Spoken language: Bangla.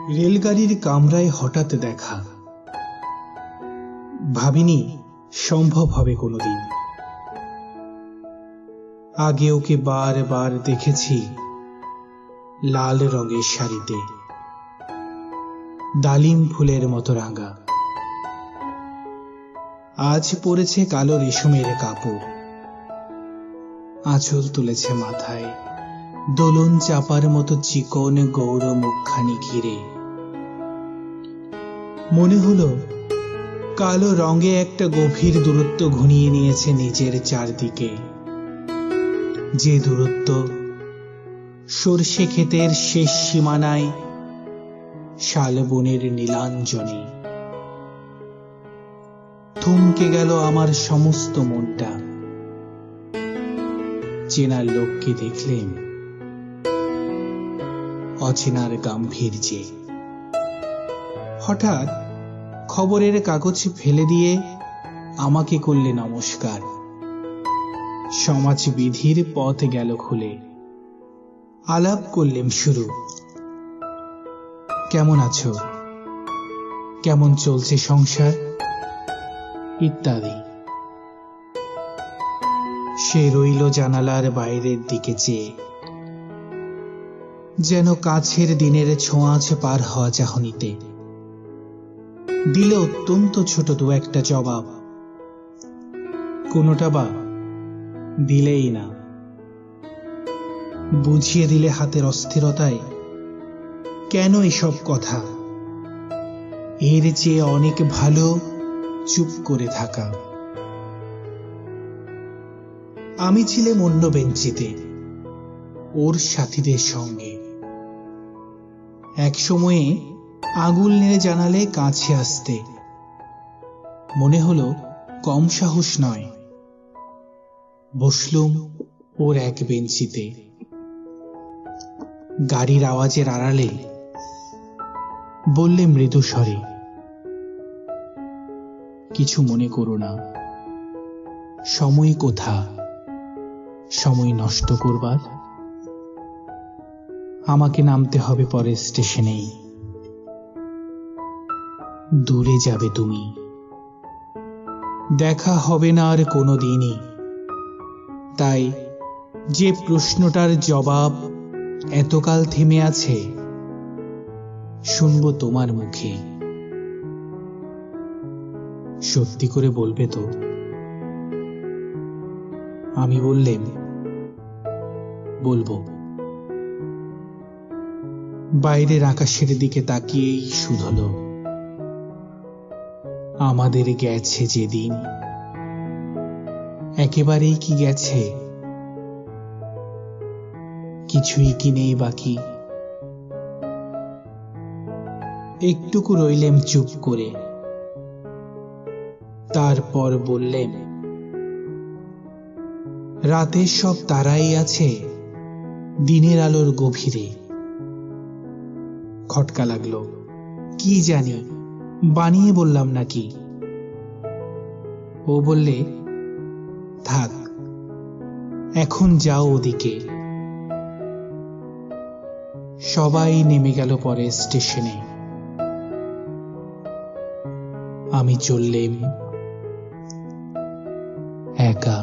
রেলগাড়ির কামরায় হঠাৎ দেখা, ভাবিনি সম্ভব হবে কোনোদিন। আগে ওকে বারবার দেখেছি লাল রঙের শাড়িতে, ডালিম ফুলের মতো রাঙা। আজ পরেছে কালো রেশমের কাপড়, আঁচল তুলেছে মাথায়, দোলন চাপার মতো চিকন গৌর মুখখানি ঘিরে। মনে হলো কালো রঙে একটা গভীর দূরত্ব ঘনিয়ে নিয়েছে নিজের চারদিকে, যে দূরত্ব সর্ষে ক্ষেতের শেষ সীমানায় শালবনের নীলাঞ্জনে। থমকে গেল আমার সমস্ত মনটা। চেনার লোককে দেখলেন অচেনার গাম্ভীর্যে। হঠাৎ খবরের কাগজ ফেলে দিয়ে আমাকে করলে নমস্কার। সমাজবিধির পথ গেল খুলে। আলাপ করলেম শুরু। কেমন আছো, কেমন চলছে সংসার, ইত্যাদি। সে রইল জানালার বাইরের দিকে চেয়ে, যেন কাছের দিনের ছোঁয়াচ পার হওয়া চাহনিতে। দিলে অত্যন্ত ছোট দু একটা জবাব, কোনোটা বা দিলেই না। বুঝিয়ে দিলে হাতের অস্থিরতায় কেন এসব কথা, এর চেয়ে অনেক ভালো চুপ করে থাকা। আমি ছিলাম অন্য বেঞ্চিতে ওর সাথীদের সঙ্গে। এক সময়ে আঙুল নেড়ে জানালে কাছে আসতে, মনে হলো কম সাহস নয়। বসলুম ওর এক বেঞ্চিতে। গাড়ির আওয়াজের আড়ালে বললে মৃদু স্বরে, কিছু মনে করো না, সময় কোথা, সময় নষ্ট করবার? আমাকে নামতে হবে পরের স্টেশনেই। দূরে যাবে তুমি, দেখা হবে না আর কোনোদিনই। তাই যে প্রশ্নটার জবাব এতকাল থেমে আছে, শুনবো তোমার মুখে। সত্যি করে বলবে তো? আমি বললেম, বলবো। বাইরের আকাশের দিকে তাকিয়েই শুধলো, আমাদের গেছে যেদিন, একেবারেই কি গেছে? কিছুই কি নেই বাকি? একটুকু রইলেম চুপ করে, তারপর বললেন, রাতের সব তারাই আছে দিনের আলোর গভীরে। খটকা লাগলো, কি জানি বানিয়ে বললাম নাকি। ও বললে, থাক, এখন যাও ওদিকে। সবাই নেমে গেল পরের স্টেশনে। আমি চললেম একা।